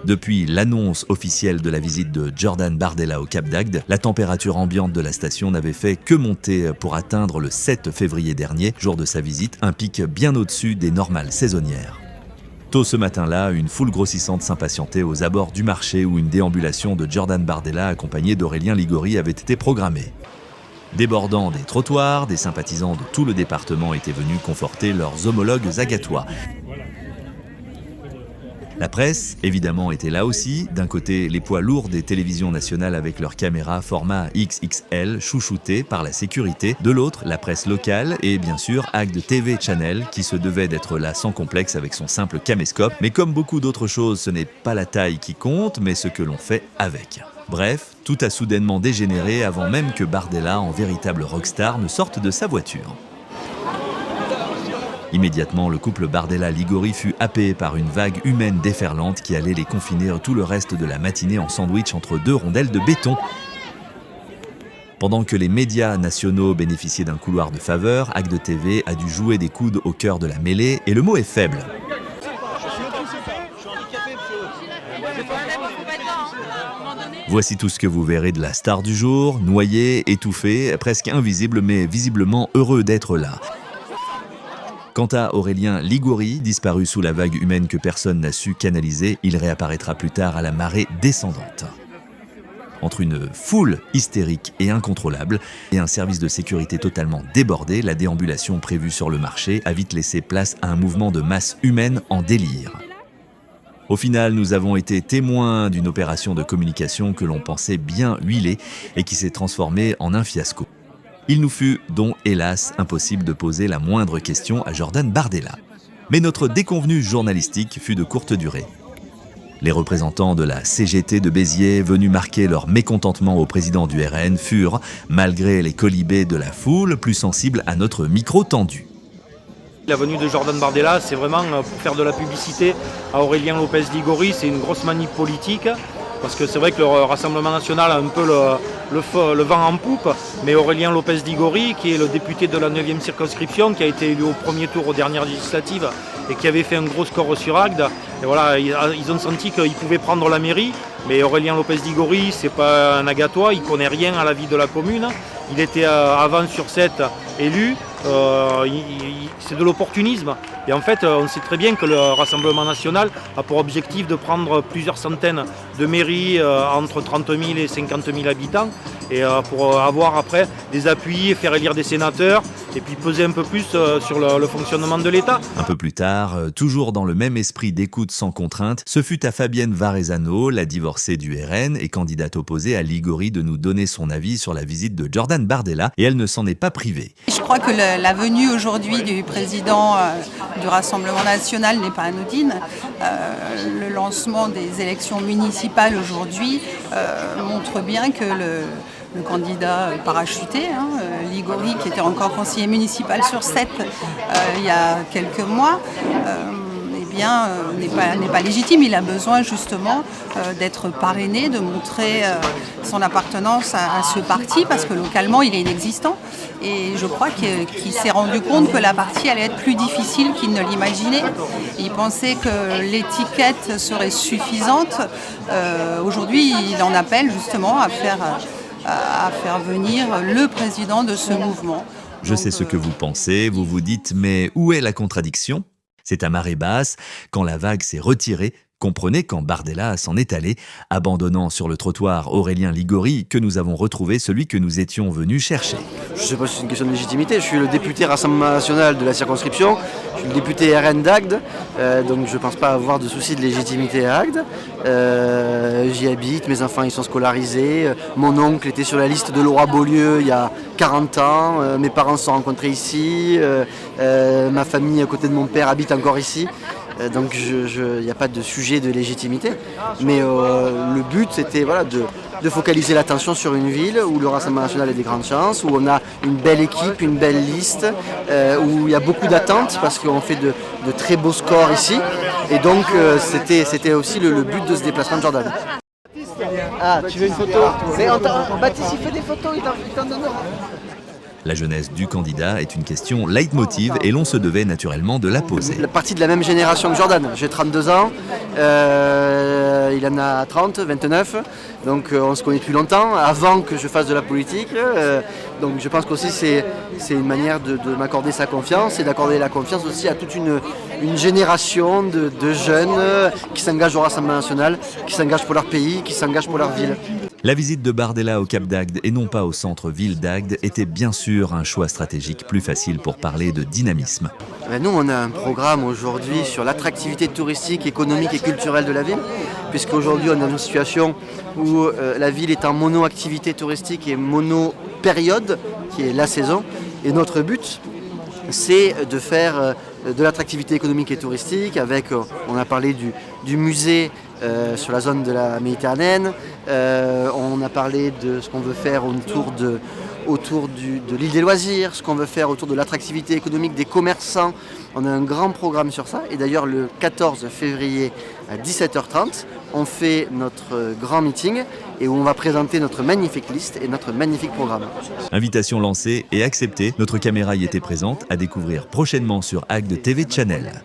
Depuis l'annonce officielle de la visite de Jordan Bardella au Cap d'Agde, la température ambiante de la station n'avait fait que monter pour atteindre le 7 février dernier, jour de sa visite, un pic bien au-dessus des normales saisonnières. Tôt ce matin-là, une foule grossissante s'impatientait aux abords du marché où une déambulation de Jordan Bardella accompagnée d'Aurélien Ligori avait été programmée. Débordant des trottoirs, des sympathisants de tout le département étaient venus conforter leurs homologues agatois. La presse, évidemment, était là aussi. D'un côté, les poids lourds des télévisions nationales avec leurs caméras format XXL, chouchoutés par la sécurité. De l'autre, la presse locale et bien sûr Agde TV Channel, qui se devait d'être là sans complexe avec son simple caméscope. Mais comme beaucoup d'autres choses, ce n'est pas la taille qui compte, mais ce que l'on fait avec. Bref, tout a soudainement dégénéré avant même que Bardella, en véritable rockstar, ne sorte de sa voiture. Immédiatement, le couple Bardella-Ligori fut happé par une vague humaine déferlante qui allait les confiner tout le reste de la matinée en sandwich entre deux rondelles de béton. Pendant que les médias nationaux bénéficiaient d'un couloir de faveur, Agde TV a dû jouer des coudes au cœur de la mêlée et le mot est faible. Voici tout ce que vous verrez de la star du jour, noyé, étouffé, presque invisible mais visiblement heureux d'être là. Quant à Aurélien Ligori, disparu sous la vague humaine que personne n'a su canaliser, il réapparaîtra plus tard à la marée descendante. Entre une foule hystérique et incontrôlable et un service de sécurité totalement débordé, la déambulation prévue sur le marché a vite laissé place à un mouvement de masse humaine en délire. Au final, nous avons été témoins d'une opération de communication que l'on pensait bien huilée et qui s'est transformée en un fiasco. Il nous fut donc, hélas, impossible de poser la moindre question à Jordan Bardella. Mais notre déconvenue journalistique fut de courte durée. Les représentants de la CGT de Béziers, venus marquer leur mécontentement au président du RN, furent, malgré les quolibets de la foule, plus sensibles à notre micro tendu. La venue de Jordan Bardella, c'est vraiment pour faire de la publicité à Aurélien Lopez-Ligori, c'est une grosse manip politique. Parce que c'est vrai que le Rassemblement national a un peu le vent en poupe, mais Aurélien Lopez-Ligori, qui est le député de la 9e circonscription, qui a été élu au premier tour aux dernières législatives et qui avait fait un gros score sur Agde, et voilà, ils ont senti qu'ils pouvaient prendre la mairie, mais Aurélien Lopez-Ligori, c'est pas un agatois, il connaît rien à la vie de la commune, il était avant sur 7 élus, c'est de l'opportunisme. Et en fait, on sait très bien que le Rassemblement national a pour objectif de prendre plusieurs centaines de mairies entre 30 000 et 50 000 habitants et pour avoir après des appuis, faire élire des sénateurs et puis peser un peu plus sur le fonctionnement de l'État. Un peu plus tard, toujours dans le même esprit d'écoute sans contrainte, ce fut à Fabienne Varezano, la divorcée du RN et candidate opposée à Ligori, de nous donner son avis sur la visite de Jordan Bardella et elle ne s'en est pas privée. Je crois que la venue aujourd'hui du président du Rassemblement national n'est pas anodine. Le lancement des élections municipales aujourd'hui montre bien que le candidat parachuté, Ligori, qui était encore conseiller municipal sur 7 il y a quelques mois, n'est pas légitime. Il a besoin justement d'être parrainé, de montrer son appartenance à ce parti, parce que localement il est inexistant. Et je crois qu'il s'est rendu compte que la partie allait être plus difficile qu'il ne l'imaginait. Il pensait que l'étiquette serait suffisante. Aujourd'hui, il en appelle justement à faire venir le président de ce mouvement. Je sais ce que vous pensez, vous vous dites, mais où est la contradiction ? C'est à marée basse, quand la vague s'est retirée, comprenez quand Bardella s'en est allé, abandonnant sur le trottoir Aurélien Ligori, que nous avons retrouvé celui que nous étions venus chercher. Je ne sais pas si c'est une question de légitimité, je suis le député Rassemblement national de la circonscription, je suis le député RN d'Agde, donc je ne pense pas avoir de souci de légitimité à Agde. J'y habite, mes enfants ils sont scolarisés, mon oncle était sur la liste de Laura Beaulieu il y a 40 ans, mes parents se sont rencontrés ici, ma famille à côté de mon père habite encore ici. Donc il n'y a pas de sujet de légitimité, mais le but c'était de focaliser l'attention sur une ville où le Rassemblement national a des grandes chances, où on a une belle équipe, une belle liste, où il y a beaucoup d'attentes parce qu'on fait de très beaux scores ici, et donc c'était aussi le but de ce déplacement de Jordan. Ah, tu veux une photo? Baptiste, il fait des photos, il t'en donnera. La jeunesse du candidat est une question leitmotiv et l'on se devait naturellement de la poser. La partie de la même génération que Jordan, j'ai 32 ans, il en a 30, 29, donc on se connaît depuis longtemps, avant que je fasse de la politique. Donc je pense qu'aussi c'est une manière de m'accorder sa confiance et d'accorder la confiance aussi à toute une génération de jeunes qui s'engagent au Rassemblement national, qui s'engagent pour leur pays, qui s'engagent pour leur ville. La visite de Bardella au Cap d'Agde et non pas au centre-ville d'Agde était bien sûr un choix stratégique plus facile pour parler de dynamisme. Nous, on a un programme aujourd'hui sur l'attractivité touristique, économique et culturelle de la ville, puisqu'aujourd'hui on est dans une situation où la ville est en mono-activité touristique et mono-période, qui est la saison. Et notre but, c'est de faire de l'attractivité économique et touristique avec, on a parlé du musée sur la zone de la Méditerranée, on a parlé de ce qu'on veut faire autour de l'île des loisirs, ce qu'on veut faire autour de l'attractivité économique des commerçants. On a un grand programme sur ça et d'ailleurs le 14 février à 17h30, on fait notre grand meeting et où on va présenter notre magnifique liste et notre magnifique programme. Invitation lancée et acceptée, notre caméra y était présente, à découvrir prochainement sur Agde TV Channel.